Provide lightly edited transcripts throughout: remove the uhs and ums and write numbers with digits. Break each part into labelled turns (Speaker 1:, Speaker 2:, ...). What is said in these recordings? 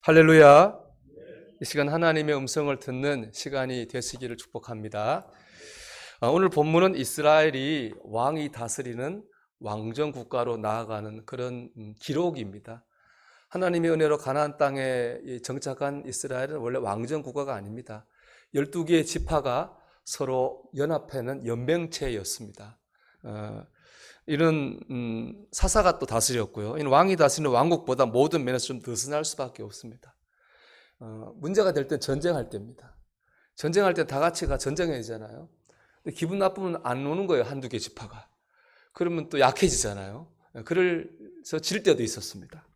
Speaker 1: 할렐루야. 이 시간 하나님의 음성을 듣는 시간이 되시기를 축복합니다. 오늘 본문은 이스라엘이 왕이 다스리는 왕정 국가로 나아가는 그런 기록입니다. 하나님의 은혜로 가나안 땅에 정착한 이스라엘은 원래 왕정 국가가 아닙니다. 12개의 지파가 서로 연합하는 연맹체였습니다. 이런 사사가 또 다스렸고요. 이는 왕이 다스리는 왕국보다 모든 면에서 좀 느슨할 수밖에 없습니다. 문제가 될 땐 전쟁할 때입니다. 전쟁할 때 다 같이가 전쟁해야잖아요. 근데 기분 나쁘면 안 오는 거예요. 한두 개 지파가. 그러면 또 약해지잖아요. 그래서 질 때도 있었습니다.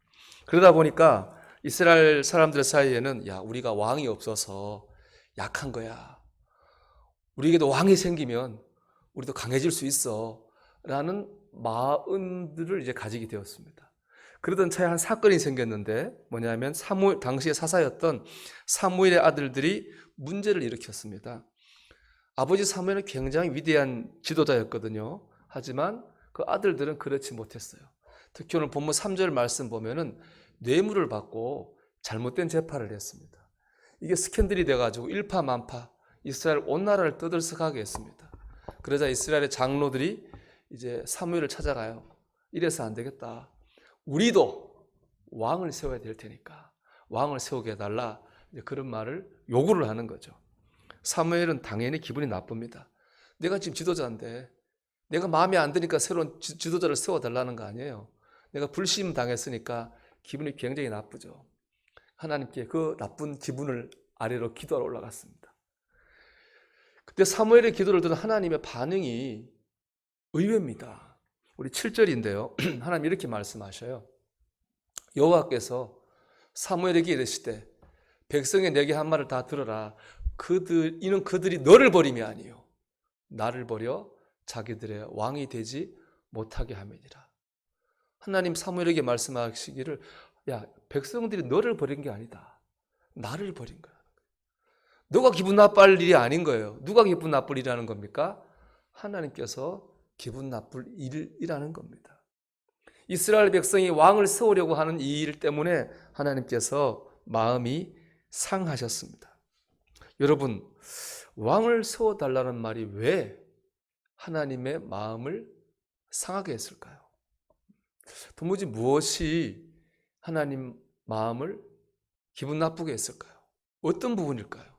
Speaker 1: 그러다 보니까 이스라엘 사람들 사이에는 야, 우리가 왕이 없어서 약한 거야. 우리에게도 왕이 생기면 우리도 강해질 수 있어. 라는 마음들을 이제 가지게 되었습니다. 그러던 차에 한 사건이 생겼는데 뭐냐면 당시의 사사였던 사무엘의 아들들이 문제를 일으켰습니다. 아버지 사무엘은 굉장히 위대한 지도자였거든요. 하지만 그 아들들은 그렇지 못했어요. 특히 오늘 본문 3절 말씀 보면은 뇌물을 받고 잘못된 재판을 했습니다. 이게 스캔들이 돼가지고 일파만파 이스라엘 온 나라를 떠들썩하게 했습니다. 그러자 이스라엘의 장로들이 이제 사무엘을 찾아가요. 이래서 안 되겠다. 우리도 왕을 세워야 될 테니까 왕을 세우게 해달라. 그런 말을 요구를 하는 거죠. 사무엘은 당연히 기분이 나쁩니다. 내가 지금 지도자인데 내가 마음에 안 드니까 새로운 지도자를 세워달라는 거 아니에요. 내가 불시임 당했으니까 기분이 굉장히 나쁘죠. 하나님께 그 나쁜 기분을 아래로 기도하러 올라갔습니다. 그때 사무엘의 기도를 듣는 하나님의 반응이 의외입니다. 우리 7절인데요. 하나님 이렇게 말씀하셔요. 여호와께서 사무엘에게 이르시되 백성이 내게 한 말을 다 들어라. 이는 그들이 너를 버림이 아니요 나를 버려 자기들의 왕이 되지 못하게 함이니라. 하나님 사무엘에게 말씀하시기를 야, 백성들이 너를 버린 게 아니다. 나를 버린 거야. 너가 기분 나쁠 일이 아닌 거예요. 누가 기분 나쁠 일이라는 겁니까? 하나님께서 기분 나쁠 일이라는 겁니다. 이스라엘 백성이 왕을 세우려고 하는 이 일 때문에 하나님께서 마음이 상하셨습니다. 여러분, 왕을 세워달라는 말이 왜 하나님의 마음을 상하게 했을까요? 도무지 무엇이 하나님 마음을 기분 나쁘게 했을까요? 어떤 부분일까요?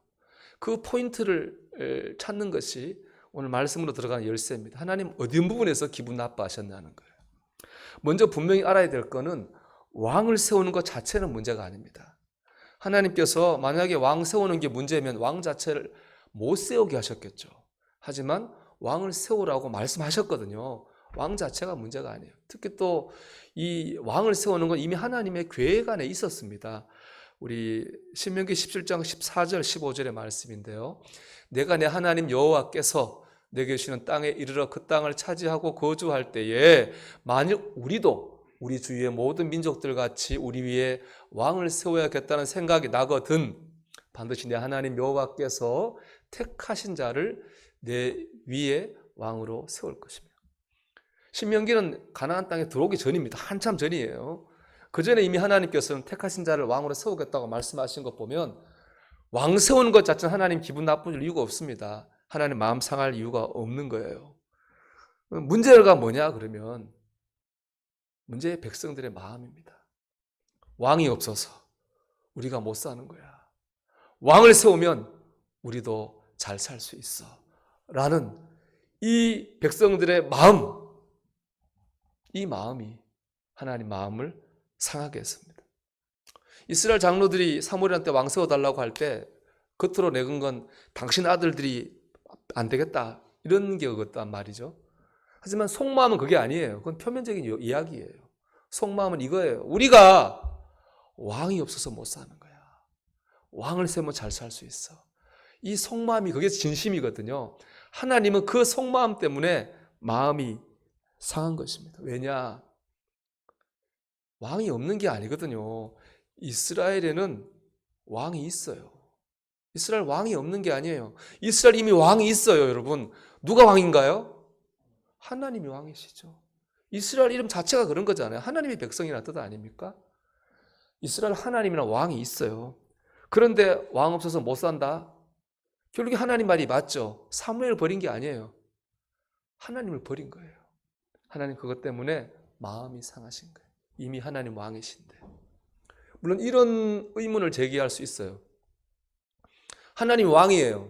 Speaker 1: 그 포인트를 찾는 것이 오늘 말씀으로 들어가는 열쇠입니다. 하나님 어떤 부분에서 기분 나빠하셨냐는 거예요. 먼저 분명히 알아야 될 것은 왕을 세우는 것 자체는 문제가 아닙니다. 하나님께서 만약에 왕 세우는 게 문제면 왕 자체를 못 세우게 하셨겠죠. 하지만 왕을 세우라고 말씀하셨거든요. 왕 자체가 문제가 아니에요. 특히 또 이 왕을 세우는 건 이미 하나님의 계획 안에 있었습니다. 우리 신명기 17장 14절 15절의 말씀인데요. 내가 내 하나님 여호와께서 내게 주시는 땅에 이르러 그 땅을 차지하고 거주할 때에 만일 우리도 우리 주위의 모든 민족들 같이 우리 위에 왕을 세워야겠다는 생각이 나거든 반드시 내 하나님 여호와께서 택하신 자를 내 위에 왕으로 세울 것입니다. 신명기는 가나안 땅에 들어오기 전입니다. 한참 전이에요. 그 전에 이미 하나님께서는 택하신 자를 왕으로 세우겠다고 말씀하신 것 보면 왕 세우는 것 자체는 하나님 기분 나쁠 이유가 없습니다. 하나님 마음 상할 이유가 없는 거예요. 문제가 뭐냐 그러면 문제의 백성들의 마음입니다. 왕이 없어서 우리가 못 사는 거야. 왕을 세우면 우리도 잘 살 수 있어. 라는 이 백성들의 마음, 이 마음이 하나님 마음을 상하게 했습니다. 이스라엘 장로들이 사무엘한테 왕 세워달라고 할 때 겉으로 내건 건 당신 아들들이 안 되겠다 이런 게였단 말이죠. 하지만 속마음은 그게 아니에요. 그건 표면적인 이야기예요. 속마음은 이거예요. 우리가 왕이 없어서 못 사는 거야. 왕을 세우면 잘 살 수 있어. 이 속마음이 그게 진심이거든요. 하나님은 그 속마음 때문에 마음이 상한 것입니다. 왜냐? 왕이 없는 게 아니거든요. 이스라엘에는 왕이 있어요. 이스라엘 왕이 없는 게 아니에요. 이스라엘 이미 왕이 있어요, 여러분. 누가 왕인가요? 하나님이 왕이시죠. 이스라엘 이름 자체가 그런 거잖아요. 하나님의 백성이라는 뜻 아닙니까? 이스라엘 하나님이나 왕이 있어요. 그런데 왕 없어서 못 산다? 결국에 하나님 말이 맞죠. 사무엘을 버린 게 아니에요. 하나님을 버린 거예요. 하나님 그것 때문에 마음이 상하신 거예요. 이미 하나님 왕이신데. 물론 이런 의문을 제기할 수 있어요. 하나님 왕이에요.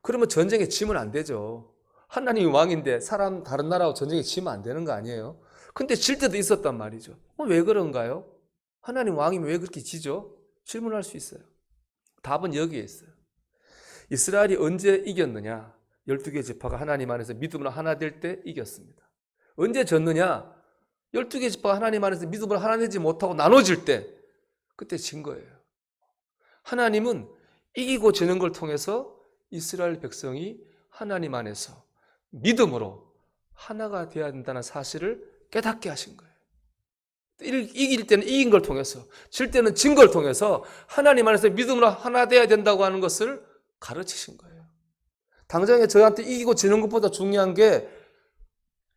Speaker 1: 그러면 전쟁에 지면 안 되죠. 하나님이 왕인데 사람 다른 나라하고 전쟁에 지면 안 되는 거 아니에요? 근데 질 때도 있었단 말이죠. 왜 그런가요? 하나님 왕이면 왜 그렇게 지죠? 질문할 수 있어요. 답은 여기에 있어요. 이스라엘이 언제 이겼느냐? 12개 지파가 하나님 안에서 믿음으로 하나 될 때 이겼습니다. 언제 졌느냐? 12개 지파가 하나님 안에서 믿음으로 하나 되지 못하고 나눠질 때, 그때 진 거예요. 하나님은 이기고 지는 걸 통해서 이스라엘 백성이 하나님 안에서 믿음으로 하나가 되어야 된다는 사실을 깨닫게 하신 거예요. 이길 때는 이긴 걸 통해서, 질 때는 진 걸 통해서 하나님 안에서 믿음으로 하나 되어야 된다고 하는 것을 가르치신 거예요. 당장에 저한테 이기고 지는 것보다 중요한 게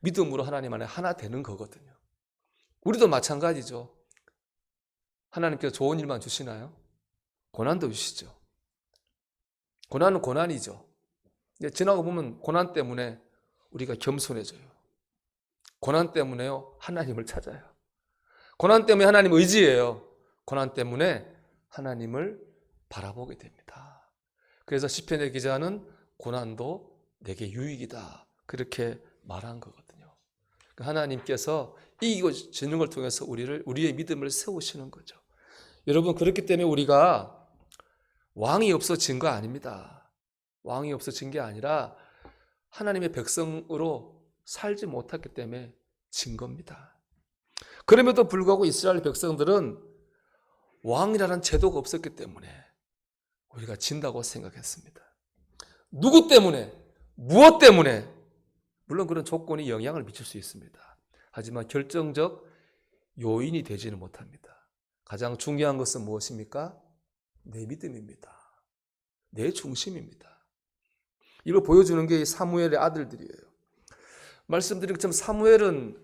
Speaker 1: 믿음으로 하나님 안에 하나 되는 거거든요. 우리도 마찬가지죠. 하나님께서 좋은 일만 주시나요? 고난도 주시죠. 고난은 고난이죠. 지나고 보면 고난 때문에 우리가 겸손해져요. 고난 때문에요, 하나님을 찾아요. 고난 때문에 하나님 의지해요. 고난 때문에 하나님을 바라보게 됩니다. 그래서 시편의 기자는 고난도 내게 유익이다, 그렇게 말한 거거든요. 하나님께서 이기고 지는 걸 통해서 우리의 믿음을 세우시는 거죠. 여러분, 그렇기 때문에 우리가 왕이 없어진 거 아닙니다. 왕이 없어진 게 아니라 하나님의 백성으로 살지 못했기 때문에 진 겁니다. 그럼에도 불구하고 이스라엘 백성들은 왕이라는 제도가 없었기 때문에 우리가 진다고 생각했습니다. 누구 때문에? 무엇 때문에? 물론 그런 조건이 영향을 미칠 수 있습니다. 하지만 결정적 요인이 되지는 못합니다. 가장 중요한 것은 무엇입니까? 내 믿음입니다. 내 중심입니다. 이걸 보여주는 게 사무엘의 아들들이에요. 말씀드린 것처럼 사무엘은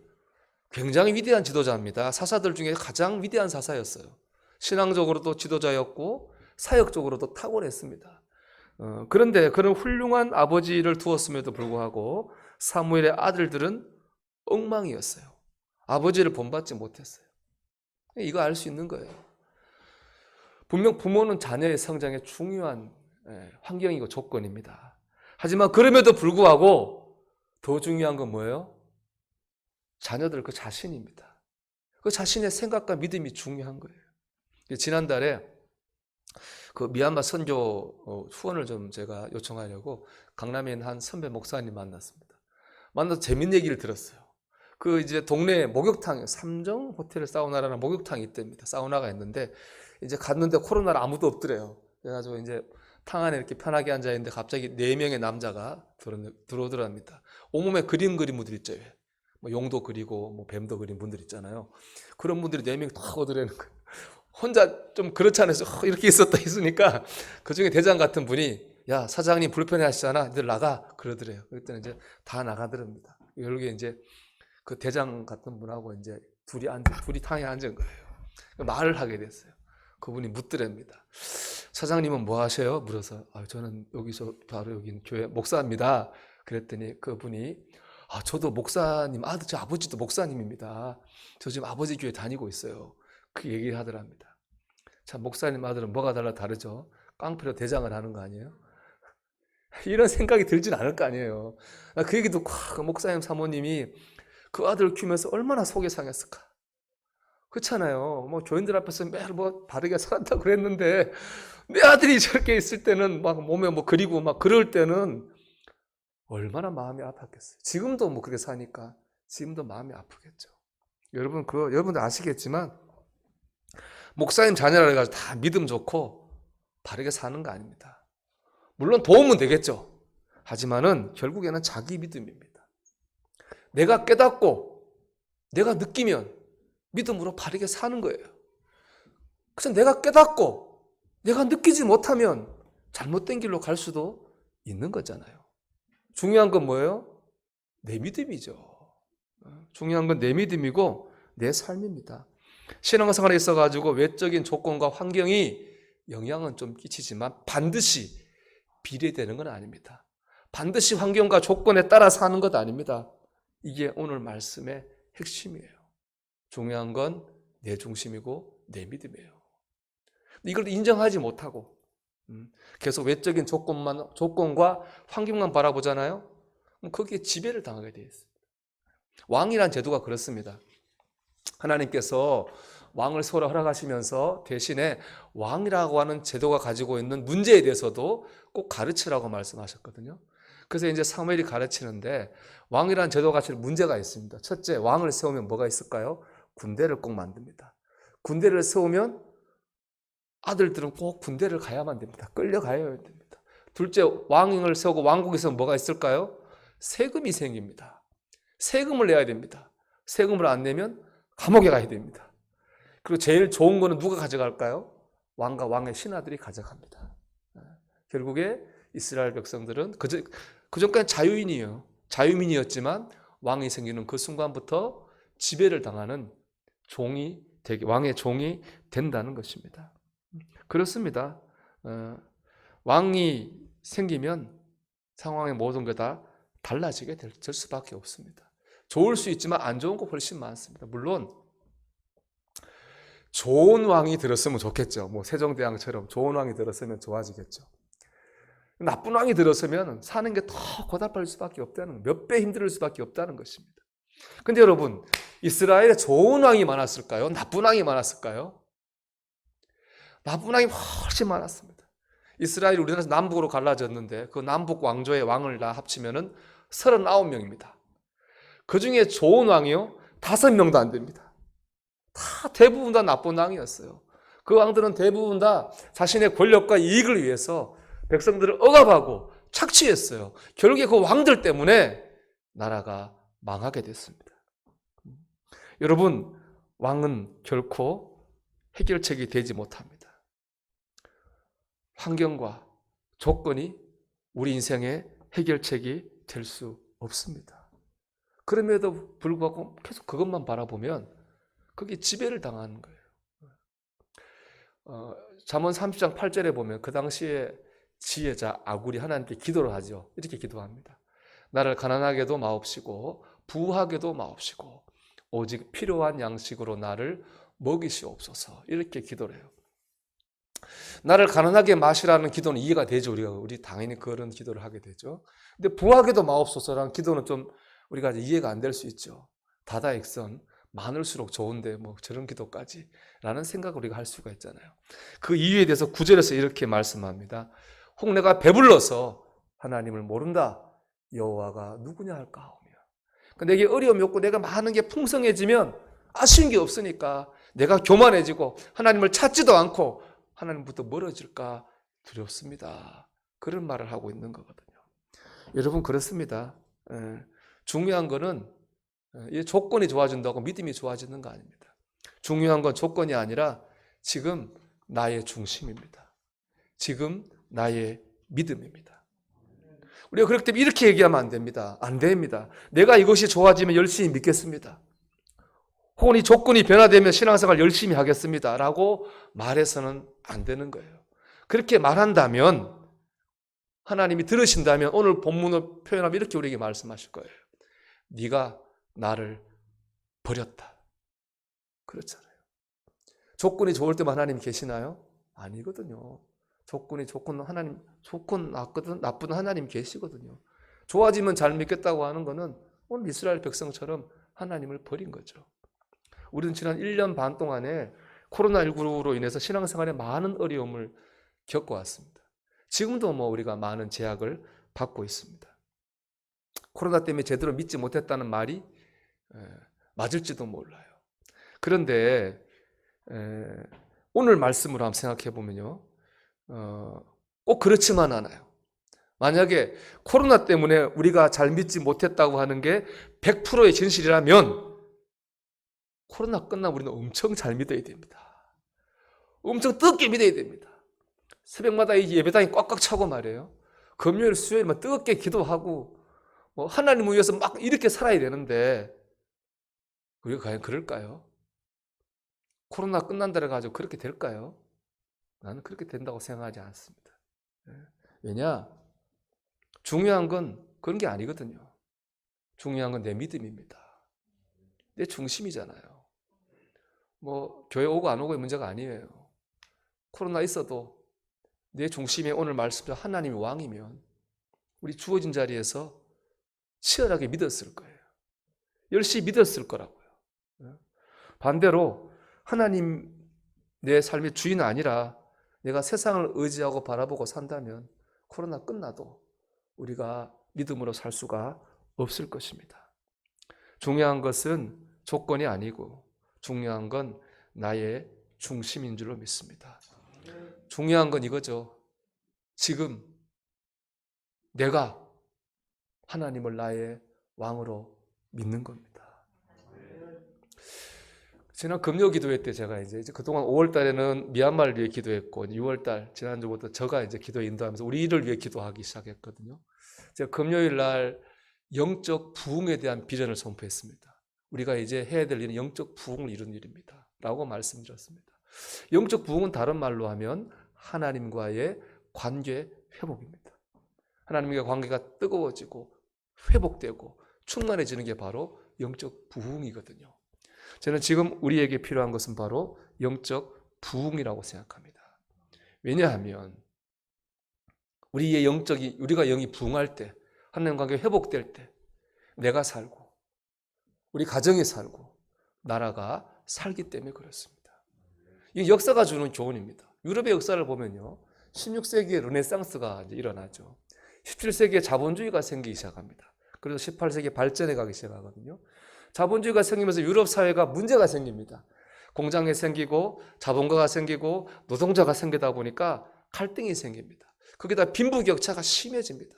Speaker 1: 굉장히 위대한 지도자입니다. 사사들 중에 가장 위대한 사사였어요. 신앙적으로도 지도자였고 사역적으로도 탁월했습니다. 그런데 그런 훌륭한 아버지를 두었음에도 불구하고 사무엘의 아들들은 엉망이었어요. 아버지를 본받지 못했어요. 이거 알 수 있는 거예요. 분명 부모는 자녀의 성장에 중요한 환경이고 조건입니다. 하지만 그럼에도 불구하고 더 중요한 건 뭐예요? 자녀들 그 자신입니다. 그 자신의 생각과 믿음이 중요한 거예요. 지난달에 그 미얀마 선교 후원을 좀 제가 요청하려고 강남에 있는 한 선배 목사님 만났습니다. 만나서 재밌는 얘기를 들었어요. 그 이제 동네에 목욕탕, 삼정 호텔 사우나라는 목욕탕이 있답니다. 사우나가 있는데 이제 갔는데 코로나라 아무도 없더래요. 그래가지고 이제 탕 안에 이렇게 편하게 앉아 있는데 갑자기 4명의 남자가 들어오더랍니다. 온몸에 그림 그린 분들 있죠. 뭐 용도 그리고 뭐 뱀도 그린 분들 있잖아요. 그런 분들이 4명이 다 오더라는 거예요. 혼자 좀 그렇지 않아서 이렇게 있으니까 그 중에 대장 같은 분이 야, 사장님 불편해 하시잖아. 너들 나가. 그러더래요. 그랬더니 이제 다 나가더랍니다. 결국에 이제 그 대장 같은 분하고 이제 둘이 탕에 앉은 거예요. 말을 하게 됐어요. 그분이 묻더랍니다. 사장님은 뭐 하세요? 물어서 저는 여기서 바로 여기 교회 목사입니다. 그랬더니 그분이 저도 목사님 저 아버지도 목사님입니다. 저 지금 아버지 교회 다니고 있어요. 그 얘기를 하더랍니다. 참 목사님 아들은 뭐가 다르죠? 깡패로 대장을 하는 거 아니에요? 이런 생각이 들진 않을 거 아니에요. 그 얘기 듣고 그 목사님 사모님이 그 아들을 키우면서 얼마나 속이 상했을까? 그렇잖아요. 뭐 교인들 앞에서 매일 뭐 바르게 살았다고 그랬는데 내 아들이 저렇게 있을 때는 막 몸에 뭐 그리고 막 그럴 때는 얼마나 마음이 아팠겠어요. 지금도 뭐 그렇게 사니까 지금도 마음이 아프겠죠. 여러분들 아시겠지만 목사님 자녀라 해가지고 다 믿음 좋고 바르게 사는 거 아닙니다. 물론 도움은 되겠죠. 하지만은 결국에는 자기 믿음입니다. 내가 깨닫고 내가 느끼면 믿음으로 바르게 사는 거예요. 그래서 내가 깨닫고 내가 느끼지 못하면 잘못된 길로 갈 수도 있는 거잖아요. 중요한 건 뭐예요? 내 믿음이죠. 중요한 건 내 믿음이고 내 삶입니다. 신앙생활에 있어가지고 외적인 조건과 환경이 영향은 좀 끼치지만 반드시 비례되는 건 아닙니다. 반드시 환경과 조건에 따라 사는 것 아닙니다. 이게 오늘 말씀의 핵심이에요. 중요한 건 내 중심이고 내 믿음이에요. 이걸 인정하지 못하고 계속 외적인 조건과 환경만 바라보잖아요. 그럼 거기에 지배를 당하게 되어 있습니다. 왕이란 제도가 그렇습니다. 하나님께서 왕을 세우라 허락하시면서 대신에 왕이라고 하는 제도가 가지고 있는 문제에 대해서도 꼭 가르치라고 말씀하셨거든요. 그래서 이제 사무엘이 가르치는데 왕이라는 제도가 가지고 문제가 있습니다. 첫째, 왕을 세우면 뭐가 있을까요? 군대를 꼭 만듭니다. 군대를 세우면 아들들은 꼭 군대를 가야만 됩니다. 끌려가야 됩니다. 둘째, 왕을 세우고 왕국에서 뭐가 있을까요? 세금이 생깁니다. 세금을 내야 됩니다. 세금을 안 내면 감옥에 가야 됩니다. 그리고 제일 좋은 거는 누가 가져갈까요? 왕과 왕의 신하들이 가져갑니다. 결국에 이스라엘 백성들은 그전까지 자유민이었지만 왕이 생기는 그 순간부터 지배를 당하는 왕의 종이 된다는 것입니다. 그렇습니다. 왕이 생기면 상황의 모든 게 다 달라지게 될 수밖에 없습니다. 좋을 수 있지만 안 좋은 거 훨씬 많습니다. 물론 좋은 왕이 들었으면 좋겠죠. 뭐 세종대왕처럼 좋은 왕이 들었으면 좋아지겠죠. 나쁜 왕이 들었으면 사는 게 더 고달플 수밖에 없다는, 몇 배 힘들 수밖에 없다는 것입니다. 근데 여러분, 이스라엘에 좋은 왕이 많았을까요? 나쁜 왕이 많았을까요? 나쁜 왕이 훨씬 많았습니다. 이스라엘이 우리나라에서 남북으로 갈라졌는데 그 남북 왕조의 왕을 다 합치면은 39명입니다. 그 중에 좋은 왕이요 5명도 안 됩니다. 대부분 다 나쁜 왕이었어요. 그 왕들은 대부분 다 자신의 권력과 이익을 위해서 백성들을 억압하고 착취했어요. 결국에 그 왕들 때문에 나라가 망하게 됐습니다. 여러분, 왕은 결코 해결책이 되지 못합니다. 환경과 조건이 우리 인생의 해결책이 될 수 없습니다. 그럼에도 불구하고 계속 그것만 바라보면 그게 지배를 당하는 거예요. 잠언 30장 8절에 보면 그 당시에 지혜자 아굴이 하나님께 기도를 하죠. 이렇게 기도합니다. 나를 가난하게도 마옵시고 부하게도 마옵시고 오직 필요한 양식으로 나를 먹이시옵소서. 이렇게 기도를 해요. 나를 가난하게 마시라는 기도는 이해가 되죠. 우리 당연히 그런 기도를 하게 되죠. 근데 부하게도 마옵소서라는 기도는 좀 우리가 이해가 안 될 수 있죠. 다다익선 많을수록 좋은데 뭐 저런 기도까지 라는 생각을 우리가 할 수가 있잖아요. 그 이유에 대해서 9절에서 이렇게 말씀합니다. 혹 내가 배불러서 하나님을 모른다. 여호와가 누구냐 할까하오며. 내게 어려움이 없고 내가 많은 게 풍성해지면 아쉬운 게 없으니까 내가 교만해지고 하나님을 찾지도 않고 하나님부터 멀어질까 두렵습니다. 그런 말을 하고 있는 거거든요. 여러분 그렇습니다. 중요한 거는 이 조건이 좋아진다고 믿음이 좋아지는 거 아닙니다. 중요한 건 조건이 아니라 지금 나의 중심입니다. 지금 나의 믿음입니다. 우리가 그렇기 때문에 이렇게 얘기하면 안 됩니다. 안 됩니다. 내가 이것이 좋아지면 열심히 믿겠습니다. 혹은 이 조건이 변화되면 신앙생활 열심히 하겠습니다. 라고 말해서는 안 되는 거예요. 그렇게 말한다면 하나님이 들으신다면 오늘 본문을 표현하면 이렇게 우리에게 말씀하실 거예요. 네가 나를 버렸다. 그렇잖아요. 조건이 좋을 때만 하나님 계시나요? 아니거든요. 조건 나쁜 하나님 계시거든요. 좋아지면 잘 믿겠다고 하는 것은 오늘 이스라엘 백성처럼 하나님을 버린 거죠. 우리는 지난 1년 반 동안에 코로나19로 인해서 신앙생활에 많은 어려움을 겪어왔습니다. 지금도 우리가 많은 제약을 받고 있습니다. 코로나 때문에 제대로 믿지 못했다는 말이 맞을지도 몰라요. 그런데 오늘 말씀으로 한번 생각해 보면요. 꼭 그렇지만 않아요. 만약에 코로나 때문에 우리가 잘 믿지 못했다고 하는 게 100%의 진실이라면 코로나 끝나면 우리는 엄청 잘 믿어야 됩니다. 엄청 뜨겁게 믿어야 됩니다. 새벽마다 이 예배당이 꽉꽉 차고 말이에요. 금요일, 수요일만 뜨겁게 기도하고 하나님을 위해서 막 이렇게 살아야 되는데 우리가 과연 그럴까요? 코로나 끝난다고 가지고 그렇게 될까요? 나는 그렇게 된다고 생각하지 않습니다. 왜냐? 중요한 건 그런 게 아니거든요. 중요한 건 내 믿음입니다. 내 중심이잖아요. 뭐 교회 오고 안 오고의 문제가 아니에요. 코로나 있어도 내 중심에 오늘 말씀대로 하나님이 왕이면 우리 주어진 자리에서 치열하게 믿었을 거예요. 열심히 믿었을 거라고요. 반대로 하나님 내 삶의 주인은 아니라 내가 세상을 의지하고 바라보고 산다면 코로나 끝나도 우리가 믿음으로 살 수가 없을 것입니다. 중요한 것은 조건이 아니고 중요한 건 나의 중심인 줄로 믿습니다. 중요한 건 이거죠. 지금 내가 하나님을 나의 왕으로 믿는 겁니다. 지난 금요 기도회 때 제가 이제 그동안 5월 달에는 미얀마를 위해 기도했고 6월 달 지난주부터 제가 이제 기도 인도하면서 우리 일을 위해 기도하기 시작했거든요. 제가 금요일 날 영적 부흥에 대한 비전을 선포했습니다. 우리가 이제 해야 될 일은 영적 부흥을 이루는 일입니다. 라고 말씀드렸습니다. 영적 부흥은 다른 말로 하면 하나님과의 관계 회복입니다. 하나님과 관계가 뜨거워지고 회복되고 충만해지는 게 바로 영적 부흥이거든요. 저는 지금 우리에게 필요한 것은 바로 영적 부흥이라고 생각합니다. 왜냐하면 우리가 영이 부흥할 때, 하나님 관계 회복될 때 내가 살고 우리 가정이 살고 나라가 살기 때문에 그렇습니다. 이 역사가 주는 교훈입니다. 유럽의 역사를 보면요, 16세기에 르네상스가 일어나죠. 17세기에 자본주의가 생기기 시작합니다. 그래서 18세기에 발전해 가기 시작하거든요. 자본주의가 생기면서 유럽 사회가 문제가 생깁니다. 공장이 생기고 자본가가 생기고 노동자가 생기다 보니까 갈등이 생깁니다. 거기다 빈부격차가 심해집니다.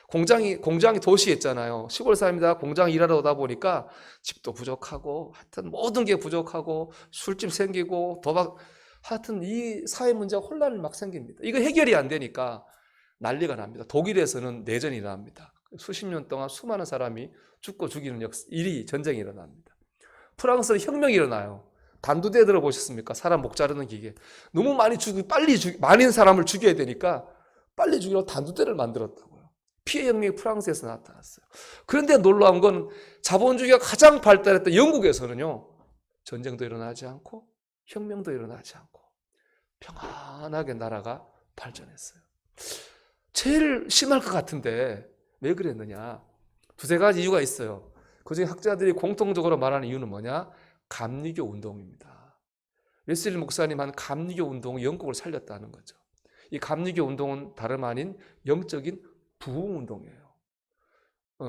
Speaker 1: 공장이 도시에 있잖아요. 시골 사람이다 공장 일하러 오다 보니까 집도 부족하고 하여튼 모든 게 부족하고 술집 생기고 도박, 하여튼 이 사회 문제가 혼란이 막 생깁니다. 이거 해결이 안 되니까 난리가 납니다. 독일에서는 내전이 일어납니다. 수십 년 동안 수많은 사람이 죽고 죽이는 일이 전쟁이 일어납니다. 프랑스는 혁명이 일어나요. 단두대 들어보셨습니까? 사람 목 자르는 기계. 너무 많은 사람을 죽여야 되니까 빨리 죽이려고 단두대를 만들었다고요. 피해 혁명이 프랑스에서 나타났어요. 그런데 놀라운 건 자본주의가 가장 발달했던 영국에서는요, 전쟁도 일어나지 않고 혁명도 일어나지 않고 평안하게 나라가 발전했어요. 제일 심할 것 같은데 왜 그랬느냐? 두세 가지 이유가 있어요. 그중에 학자들이 공통적으로 말하는 이유는 뭐냐? 감리교 운동입니다. 웨슬리 목사님 한 감리교 운동은 영국을 살렸다는 거죠. 이 감리교 운동은 다름 아닌 영적인 부흥 운동이에요.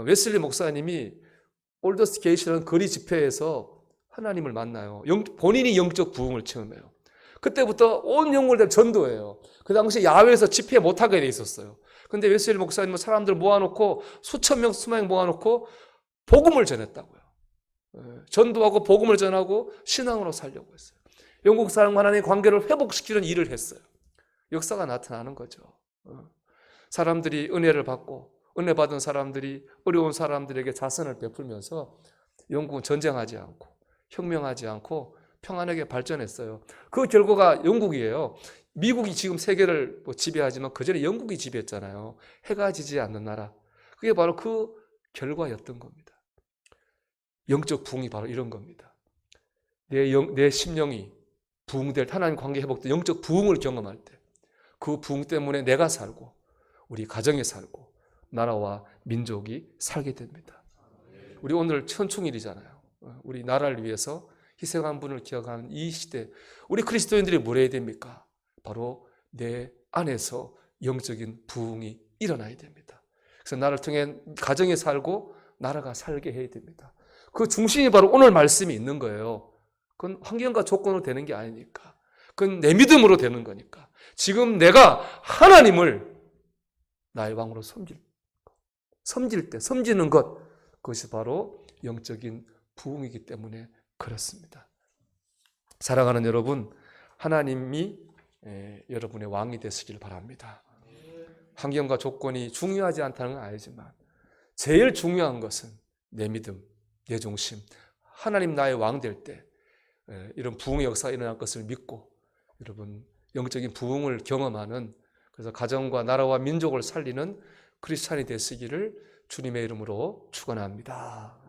Speaker 1: 웨슬리 목사님이 올더스 게이트라는 거리 집회에서 하나님을 만나요. 본인이 영적 부흥을 체험해요. 그때부터 온 영국을 전도해요. 그 당시에 야외에서 집회 못하게 돼 있었어요. 근데 웨슬리 목사님은 사람들 모아놓고 수천 명, 수만 명 모아놓고 복음을 전했다고요. 전도하고 복음을 전하고 신앙으로 살려고 했어요. 영국 사람과 하나님의 관계를 회복시키는 일을 했어요. 역사가 나타나는 거죠. 사람들이 은혜를 받고 은혜 받은 사람들이 어려운 사람들에게 자선을 베풀면서 영국은 전쟁하지 않고 혁명하지 않고 평안하게 발전했어요. 그 결과가 영국이에요. 미국이 지금 세계를 지배하지만 그전에 영국이 지배했잖아요. 해가 지지 않는 나라. 그게 바로 그 결과였던 겁니다. 영적 부흥이 바로 이런 겁니다. 내 심령이 부흥될 하나님 관계 회복될 영적 부흥을 경험할 때 그 부흥 때문에 내가 살고 우리 가정이 살고 나라와 민족이 살게 됩니다. 우리 오늘 천충일이잖아요. 우리 나라를 위해서 희생한 분을 기억하는 이 시대, 우리 그리스도인들이 뭘 해야 됩니까? 바로 내 안에서 영적인 부흥이 일어나야 됩니다. 그래서 나를 통해 가정에 살고 나라가 살게 해야 됩니다. 그 중심이 바로 오늘 말씀이 있는 거예요. 그건 환경과 조건으로 되는 게 아니니까. 그건 내 믿음으로 되는 거니까. 지금 내가 하나님을 나의 왕으로 섬기는 것, 그것이 바로 영적인 부흥이기 때문에 그렇습니다. 사랑하는 여러분, 하나님이 여러분의 왕이 되시길 바랍니다. 환경과 조건이 중요하지 않다는 건 알지만 제일 중요한 것은 내 믿음, 내 중심, 하나님 나의 왕 될 때 이런 부흥의 역사가 일어날 것을 믿고 여러분 영적인 부흥을 경험하는, 그래서 가정과 나라와 민족을 살리는 크리스찬이 되시기를 주님의 이름으로 축원합니다.